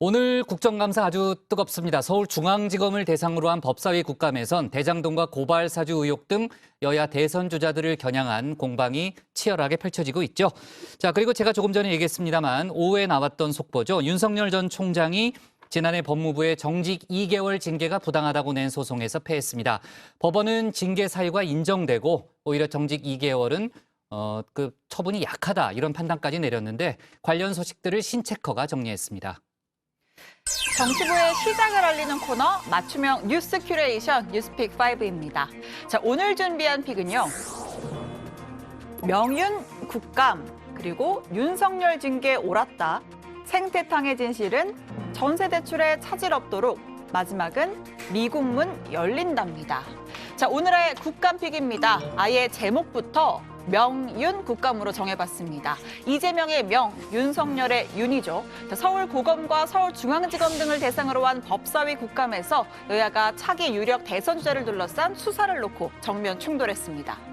오늘 국정감사 아주 뜨겁습니다. 서울중앙지검을 대상으로 한 법사위 국감에선 대장동과 고발사주 의혹 등 여야 대선 주자들을 겨냥한 공방이 치열하게 펼쳐지고 있죠. 자, 그리고 제가 조금 전에 얘기했습니다만 오후에 나왔던 속보죠. 윤석열 전 총장이 지난해 법무부의 정직 2개월 징계가 부당하다고 낸 소송에서 패했습니다. 법원은 징계 사유가 인정되고 오히려 정직 2개월은 그 처분이 약하다 이런 판단까지 내렸는데 관련 소식들을 신체커가 정리했습니다. 정치부의 시작을 알리는 코너 맞춤형 뉴스 큐레이션 뉴스픽 5입니다. 자, 오늘 준비한 픽은요. 명윤 국감 그리고 윤석열 징계 옳았다. 생태탕의 진실은 전세 대출에 차질 없도록 마지막은 미국문 열린답니다. 자, 오늘의 국감 픽입니다. 아예 제목부터 명윤 국감으로 정해봤습니다. 이재명의 명, 윤석열의 윤이죠. 서울고검과 서울중앙지검 등을 대상으로 한 법사위 국감에서 여야가 차기 유력 대선 주자를 둘러싼 수사를 놓고 정면 충돌했습니다.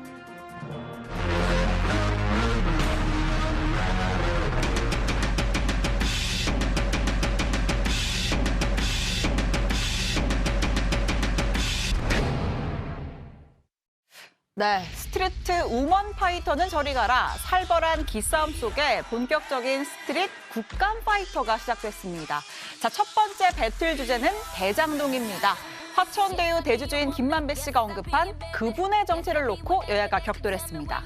네, 스트리트 우먼 파이터는 저리 가라. 살벌한 기싸움 속에 본격적인 스트릿 국감 파이터가 시작됐습니다. 자, 첫 번째 배틀 주제는 대장동입니다. 화천대유 대주주인 김만배 씨가 언급한 그분의 정체를 놓고 여야가 격돌했습니다.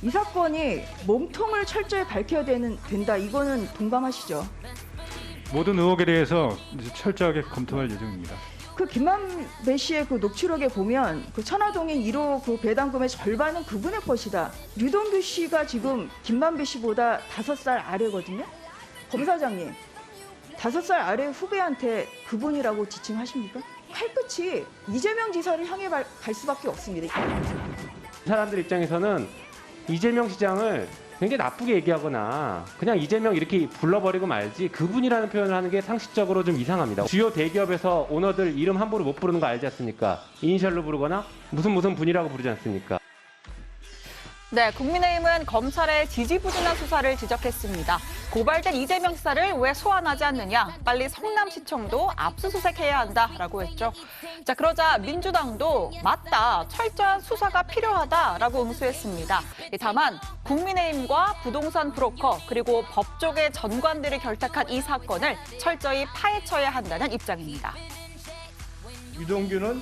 이 사건이 몸통을 철저히 밝혀야 된다. 이거는 동감하시죠? 모든 의혹에 대해서 철저하게 검토할 예정입니다. 그 김만배 씨의 그 녹취록에 보면 그 천화동인 1호 그 배당금의 절반은 그분의 것이다. 류동규 씨가 지금 김만배 씨보다 5살 아래거든요. 검사장님, 5살 아래 후배한테 그분이라고 지칭하십니까? 칼끝이 이재명 지사를 향해 갈 수밖에 없습니다. 사람들 입장에서는 이재명 시장을 굉장히 나쁘게 얘기하거나 그냥 이재명 이렇게 불러버리고 말지 그분이라는 표현을 하는 게 상식적으로 좀 이상합니다. 주요 대기업에서 오너들 이름 함부로 못 부르는 거 알지 않습니까? 이니셜로 부르거나 무슨 분이라고 부르지 않습니까? 네, 국민의힘은 검찰의 지지부진한 수사를 지적했습니다. 고발된 이재명 지사를 왜 소환하지 않느냐, 빨리 성남시청도 압수수색해야 한다라고 했죠. 자, 그러자 민주당도 맞다, 철저한 수사가 필요하다라고 응수했습니다. 다만 국민의힘과 부동산 브로커 그리고 법조계 전관들이 결탁한 이 사건을 철저히 파헤쳐야 한다는 입장입니다. 유동규는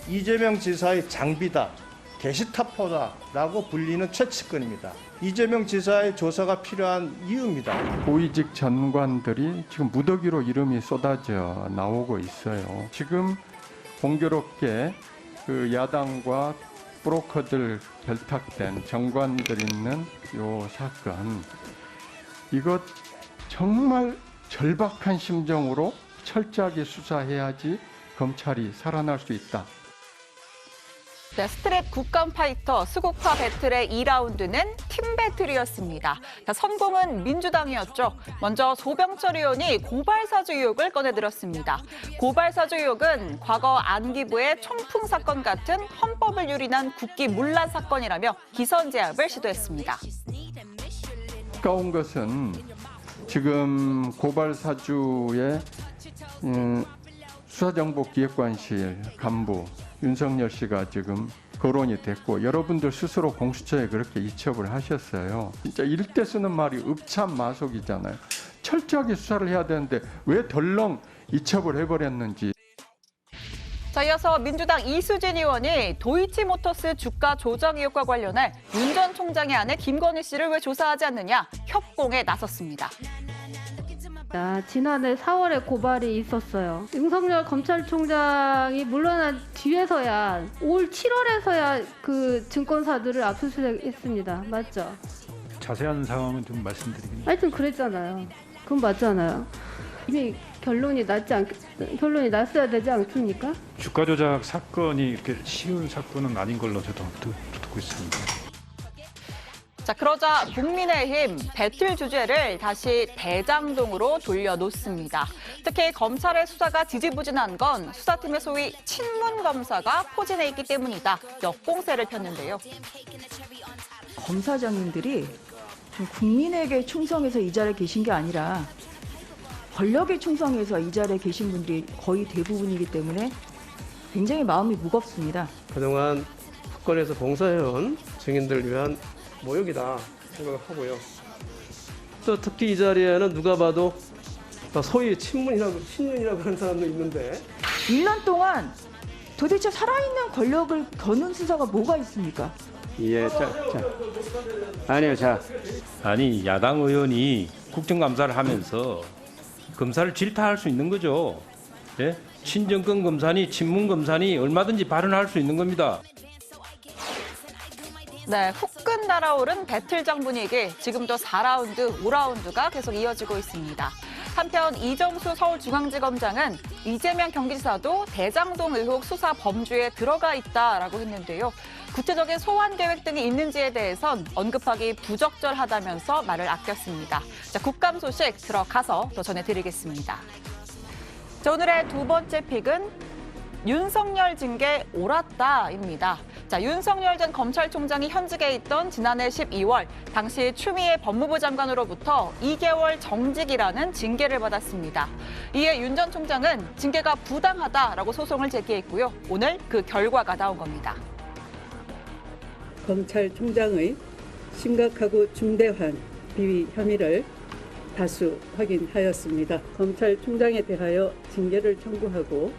이재명 지사의 장비다. 게시타포다라고 불리는 최측근입니다. 이재명 지사의 조사가 필요한 이유입니다. 고위직 전관들이 지금 무더기로 이름이 쏟아져 나오고 있어요. 지금 공교롭게 그 야당과 브로커들 결탁된 정관들 있는 요 사건, 이것 정말 절박한 심정으로 철저하게 수사해야지 검찰이 살아날 수 있다. 네, 스트릿 국감 파이터 수국파 배틀의 2라운드는 팀 배틀이었습니다. 선공은 민주당이었죠. 먼저 소병철 의원이 고발사주 의혹을 꺼내들었습니다. 고발사주 의혹은 과거 안기부의 총풍 사건 같은 헌법을 유린한 국기 문란 사건이라며 기선 제압을 시도했습니다. 가까운 것은 지금 고발사주의 수사정보기획관실 간부 윤석열 씨가 지금 거론이 됐고 여러분들 스스로 공수처에 그렇게 이첩을 하셨어요. 진짜 이럴 때 쓰는 말이 읍참마속이잖아요. 철저하게 수사를 해야 되는데 왜 덜렁 이첩을 해버렸는지. 자, 이어서 민주당 이수진 의원이 도이치모터스 주가 조정 의혹과 관련해 윤 전 총장의 아내 김건희 씨를 왜 조사하지 않느냐 협공에 나섰습니다. 지난해 4월에 고발이 있었어요. 윤석열 검찰총장이 물러난 뒤에서야 올 7월에서야 그 증권사들을 압수수색했습니다. 맞죠? 자세한 상황은 좀 말씀드리긴. 하여튼 그랬잖아요. 그건 맞잖아요. 이미 결론이 났어야 되지 않습니까? 주가 조작 사건이 이렇게 쉬운 사건은 아닌 걸로 저도 듣고 있습니다. 자, 그러자 국민의힘 배틀 주제를 다시 대장동으로 돌려놓습니다. 특히 검찰의 수사가 지지부진한 건 수사팀의 소위 친문 검사가 포진해 있기 때문이다. 역공세를 폈는데요. 검사장님들이 좀 국민에게 충성해서 이 자리에 계신 게 아니라 권력에 충성해서 이 자리에 계신 분들이 거의 대부분이기 때문에 굉장히 마음이 무겁습니다. 그동안 국권에서 봉사해온 증인들을 위한 모욕이다 생각하고요. 또 특히 이 자리에는 누가 봐도 소위 친문이라고 하는 사람도 있는데 1년 동안 도대체 살아있는 권력을 겨눈 수사가 뭐가 있습니까? 예, 아니 야당 의원이 국정감사를 하면서 검사를 질타할 수 있는 거죠. 예? 친정권 검사니 친문 검사니 얼마든지 발언할 수 있는 겁니다. 네, 후끈 날아오른 배틀장 분위기, 지금도 4라운드, 5라운드가 계속 이어지고 있습니다. 한편 이정수 서울중앙지검장은 이재명 경기지사도 대장동 의혹 수사 범주에 들어가 있다라고 했는데요. 구체적인 소환 계획 등이 있는지에 대해선 언급하기 부적절하다면서 말을 아꼈습니다. 자, 국감 소식 들어가서 더 전해드리겠습니다. 자, 오늘의 두 번째 픽은 윤석열 징계 옳았다입니다. 자, 윤석열 전 검찰총장이 현직에 있던 지난해 12월 당시 추미애 법무부 장관으로부터 2개월 정직이라는 징계를 받았습니다. 이에 윤 전 총장은 징계가 부당하다라고 소송을 제기했고요. 오늘 그 결과가 나온 겁니다. 검찰총장의 심각하고 중대한 비위 혐의를 다수 확인하였습니다. 검찰총장에 대하여 징계를 청구하고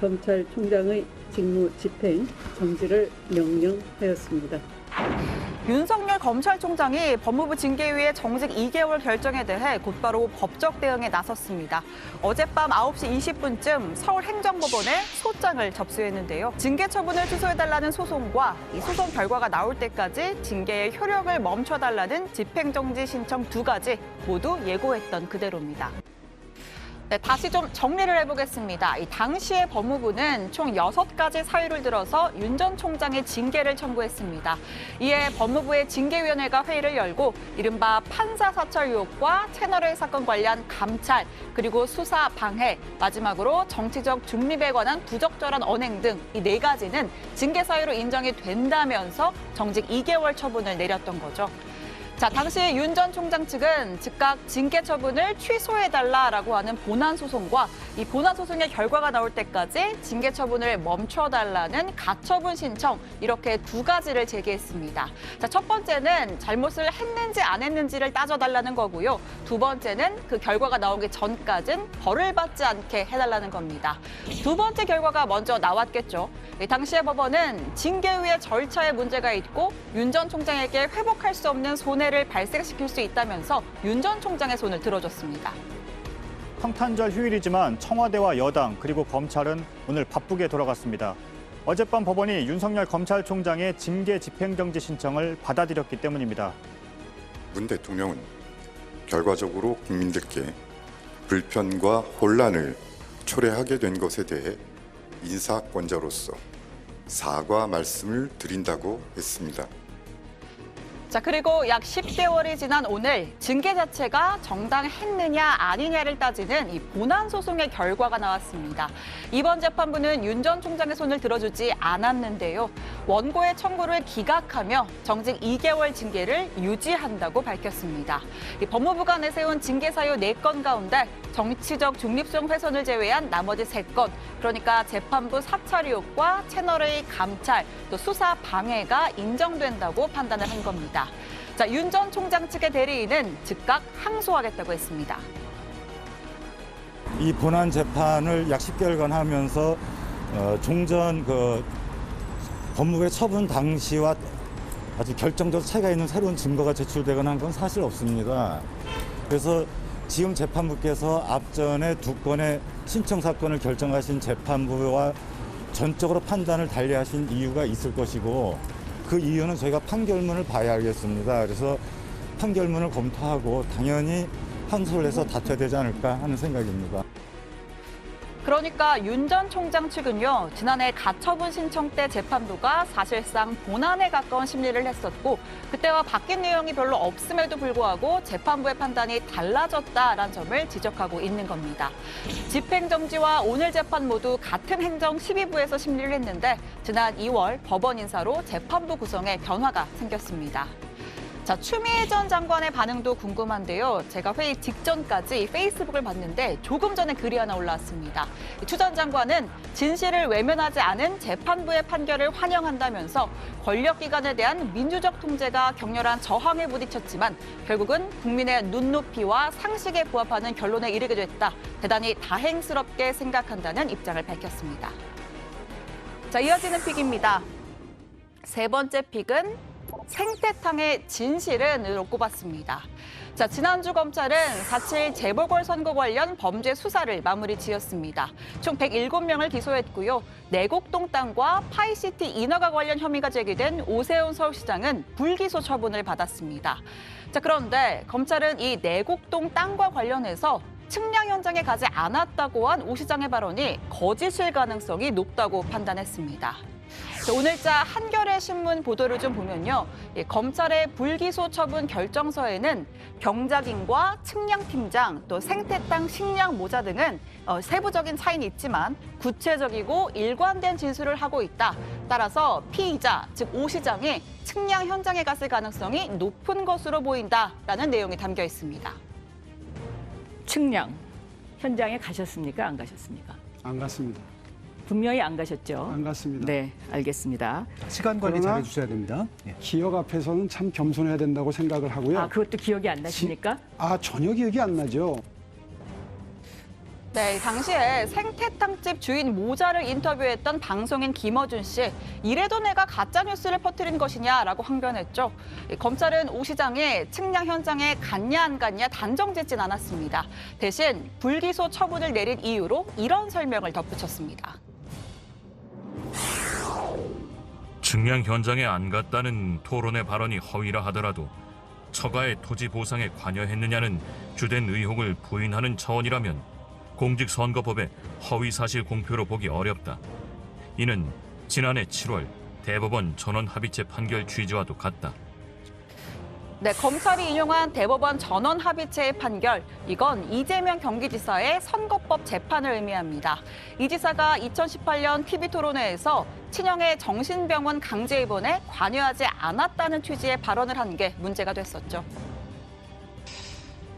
검찰총장의 직무 집행 정지를 명령하였습니다. 윤석열 검찰총장이 법무부 징계위의 정직 2개월 결정에 대해 곧바로 법적 대응에 나섰습니다. 어젯밤 9시 20분쯤 서울행정법원에 소장을 접수했는데요. 징계 처분을 취소해달라는 소송과 이 소송 결과가 나올 때까지 징계의 효력을 멈춰달라는 집행정지 신청 두 가지 모두 예고했던 그대로입니다. 네, 다시 좀 정리를 해보겠습니다. 이 당시에 법무부는 총 6가지 사유를 들어서 윤 전 총장의 징계를 청구했습니다. 이에 법무부의 징계위원회가 회의를 열고 이른바 판사 사찰 의혹과 채널A 사건 관련 감찰, 그리고 수사 방해, 마지막으로 정치적 중립에 관한 부적절한 언행 등 이 4가지는 징계 사유로 인정이 된다면서 정직 2개월 처분을 내렸던 거죠. 자, 당시 윤 전 총장 측은 즉각 징계 처분을 취소해달라라고 하는 본안 소송과 이 본안 소송의 결과가 나올 때까지 징계 처분을 멈춰달라는 가처분 신청, 이렇게 두 가지를 제기했습니다. 자, 첫 번째는 잘못을 했는지 안 했는지를 따져달라는 거고요. 두 번째는 그 결과가 나오기 전까진 벌을 받지 않게 해달라는 겁니다. 두 번째 결과가 먼저 나왔겠죠. 당시의 법원은 징계위의 절차에 문제가 있고 윤 전 총장에게 회복할 수 없는 손해를 발생시킬 수 있다면서 윤 전 총장의 손을 들어줬습니다. 성탄절 휴일이지만 청와대와 여당 그리고 검찰은 오늘 바쁘게 돌아갔습니다. 어젯밤 법원이 윤석열 검찰총장의 징계 집행정지 신청을 받아들였기 때문입니다. 문 대통령은 결과적으로 국민들께 불편과 혼란을 초래하게 된 것에 대해 인사권자로서 사과 말씀을 드린다고 했습니다. 자, 그리고 약 10개월이 지난 오늘 징계 자체가 정당했느냐 아니냐를 따지는 이 본안 소송의 결과가 나왔습니다. 이번 재판부는 윤 전 총장의 손을 들어주지 않았는데요. 원고의 청구를 기각하며 정직 2개월 징계를 유지한다고 밝혔습니다. 이 법무부가 내세운 징계 사유 4건 가운데 정치적 중립성 훼손을 제외한 나머지 3건, 그러니까 재판부 사찰 의혹과 채널A 감찰, 또 수사 방해가 인정된다고 판단을 한 겁니다. 자, 윤 전 총장 측의 대리인은 즉각 항소하겠다고 했습니다. 이 본안 재판을 약 10개월간 하면서 종전 법무부의 처분 당시와 아주 결정적 차이가 있는 새로운 증거가 제출되거나 한 건 사실 없습니다. 그래서 지금 재판부께서 앞전에 2건의 신청 사건을 결정하신 재판부와 전적으로 판단을 달리하신 이유가 있을 것이고, 그 이유는 저희가 판결문을 봐야 알겠습니다. 그래서 판결문을 검토하고 당연히 항소를 해서 다퉈야 되지 않을까 하는 생각입니다. 그러니까 윤 전 총장 측은요, 지난해 가처분 신청 때 재판부가 사실상 본안에 가까운 심리를 했었고, 그때와 바뀐 내용이 별로 없음에도 불구하고 재판부의 판단이 달라졌다라는 점을 지적하고 있는 겁니다. 집행정지와 오늘 재판 모두 같은 행정 12부에서 심리를 했는데 지난 2월 법원 인사로 재판부 구성에 변화가 생겼습니다. 자, 추미애 전 장관의 반응도 궁금한데요. 제가 회의 직전까지 페이스북을 봤는데 조금 전에 글이 하나 올라왔습니다. 추 전 장관은 진실을 외면하지 않은 재판부의 판결을 환영한다면서 권력기관에 대한 민주적 통제가 격렬한 저항에 부딪혔지만 결국은 국민의 눈높이와 상식에 부합하는 결론에 이르게 됐다. 대단히 다행스럽게 생각한다는 입장을 밝혔습니다. 자, 이어지는 픽입니다. 세 번째 픽은 생태탕의 진실은으로 꼽았습니다. 자, 지난주 검찰은 4.7 재보궐선거 관련 범죄 수사를 마무리 지었습니다. 총 107명을 기소했고요. 내곡동 땅과 파이시티 인허가 관련 혐의가 제기된 오세훈 서울시장은 불기소 처분을 받았습니다. 자, 그런데 검찰은 이 내곡동 땅과 관련해서 측량 현장에 가지 않았다고 한 오 시장의 발언이 거짓일 가능성이 높다고 판단했습니다. 오늘자 한겨레 신문 보도를 좀 보면요. 검찰의 불기소 처분 결정서에는 경작인과 측량팀장, 또 생태땅 식량 모자 등은 세부적인 차이는 있지만 구체적이고 일관된 진술을 하고 있다. 따라서 피의자, 즉 오 시장이 측량 현장에 갔을 가능성이 높은 것으로 보인다라는 내용이 담겨 있습니다. 측량 현장에 가셨습니까? 안 가셨습니까? 안 갔습니다. 분명히 안 가셨죠? 안 갔습니다. 네, 알겠습니다. 시간 관리 잘 해주셔야 됩니다. 기억 앞에서는 참 겸손해야 된다고 생각을 하고요. 아, 그것도 기억이 안 나십니까? 전혀 기억이 안 나죠. 네, 당시에 생태탕집 주인 모자를 인터뷰했던 방송인 김어준 씨. 이래도 내가 가짜뉴스를 퍼뜨린 것이냐라고 항변했죠. 검찰은 오 시장이 측량 현장에 갔냐 안 갔냐 단정 짓진 않았습니다. 대신 불기소 처분을 내린 이유로 이런 설명을 덧붙였습니다. 측량 현장에 안 갔다는 토론의 발언이 허위라 하더라도 처가의 토지 보상에 관여했느냐는 주된 의혹을 부인하는 차원이라면 공직선거법의 허위사실 공표로 보기 어렵다. 이는 지난해 7월 대법원 전원합의체 판결 취지와도 같다. 네, 검찰이 인용한 대법원 전원합의체의 판결, 이건 이재명 경기지사의 선거법 재판을 의미합니다. 이 지사가 2018년 TV토론회에서 친형의 정신병원 강제 입원에 관여하지 않았다는 취지의 발언을 한 게 문제가 됐었죠.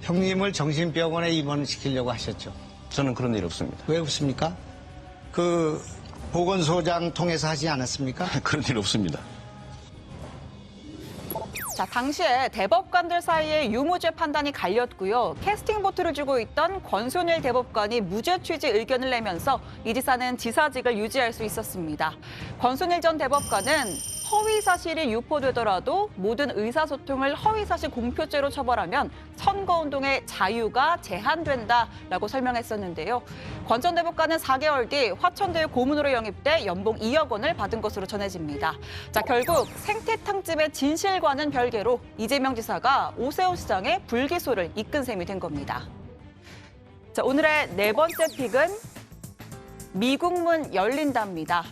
형님을 정신병원에 입원시키려고 하셨죠? 저는 그런 일 없습니다. 왜 없습니까? 그 보건소장 통해서 하지 않았습니까? 그런 일 없습니다. 자, 당시에 대법관들 사이에 유무죄 판단이 갈렸고요. 캐스팅 보트를 주고 있던 권순일 대법관이 무죄 취지 의견을 내면서 이 지사는 지사직을 유지할 수 있었습니다. 권순일 전 대법관은 허위 사실이 유포되더라도 모든 의사소통을 허위사실 공표죄로 처벌하면 선거운동의 자유가 제한된다라고 설명했었는데요. 권 전 대법관은 4개월 뒤 화천대유 고문으로 영입돼 연봉 2억 원을 받은 것으로 전해집니다. 자, 결국 생태탕집의 진실과는 별개로 이재명 지사가 오세훈 시장의 불기소를 이끈 셈이 된 겁니다. 자, 오늘의 네 번째 픽은 미국문 열린답니다.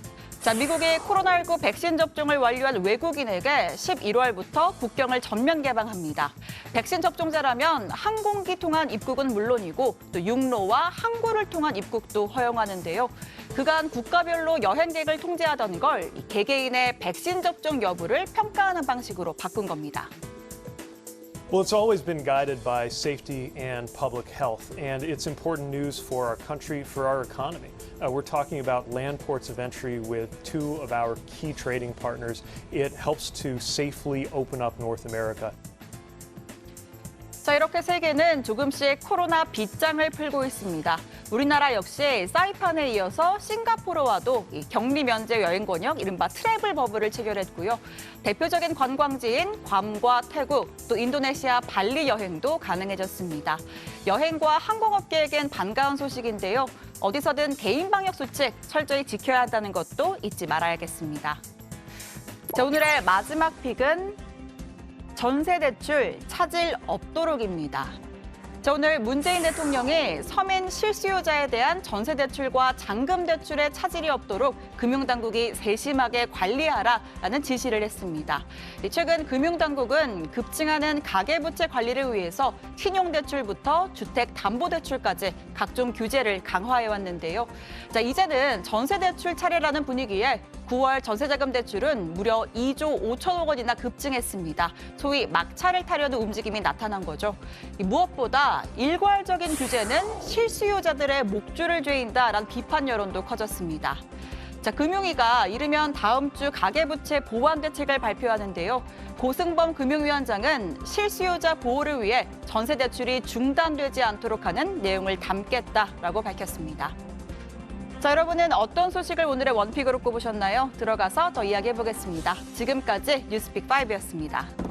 자, 미국이 코로나19 백신 접종을 완료한 외국인에게 11월부터 국경을 전면 개방합니다. 백신 접종자라면 항공기 통한 입국은 물론이고 또 육로와 항구를 통한 입국도 허용하는데요. 그간 국가별로 여행객을 통제하던 걸 개개인의 백신 접종 여부를 평가하는 방식으로 바꾼 겁니다. Well, it's always been guided by safety and public health, and it's important news for our country, for our economy. We're talking about land ports of entry with two of our key trading partners. It helps to safely open up North America. 자, 이렇게 세계는 조금씩 코로나 빗장을 풀고 있습니다. 우리나라 역시 사이판에 이어서 싱가포르와도 이 격리 면제 여행 권역, 이른바 트래블 버블을 체결했고요. 대표적인 관광지인 괌과 태국, 또 인도네시아 발리 여행도 가능해졌습니다. 여행과 항공업계에겐 반가운 소식인데요. 어디서든 개인 방역 수칙 철저히 지켜야 한다는 것도 잊지 말아야겠습니다. 자, 오늘의 마지막 픽은 전세 대출 차질 없도록입니다. 자, 오늘 문재인 대통령이 서민 실수요자에 대한 전세 대출과 잔금 대출에 차질이 없도록 금융당국이 세심하게 관리하라라는 지시를 했습니다. 최근 금융당국은 급증하는 가계부채 관리를 위해서 신용대출부터 주택담보대출까지 각종 규제를 강화해 왔는데요. 자, 이제는 전세대출 차례라는 분위기에 9월 전세자금 대출은 무려 2조 5천억 원이나 급증했습니다. 소위 막차를 타려는 움직임이 나타난 거죠. 무엇보다 일괄적인 규제는 실수요자들의 목줄을 죄인다라는 비판 여론도 커졌습니다. 자, 금융위가 이르면 다음 주 가계부채 보완 대책을 발표하는데요. 고승범 금융위원장은 실수요자 보호를 위해 전세 대출이 중단되지 않도록 하는 내용을 담겠다라고 밝혔습니다. 자, 여러분은 어떤 소식을 오늘의 원픽으로 꼽으셨나요? 들어가서 더 이야기해보겠습니다. 지금까지 뉴스픽5였습니다.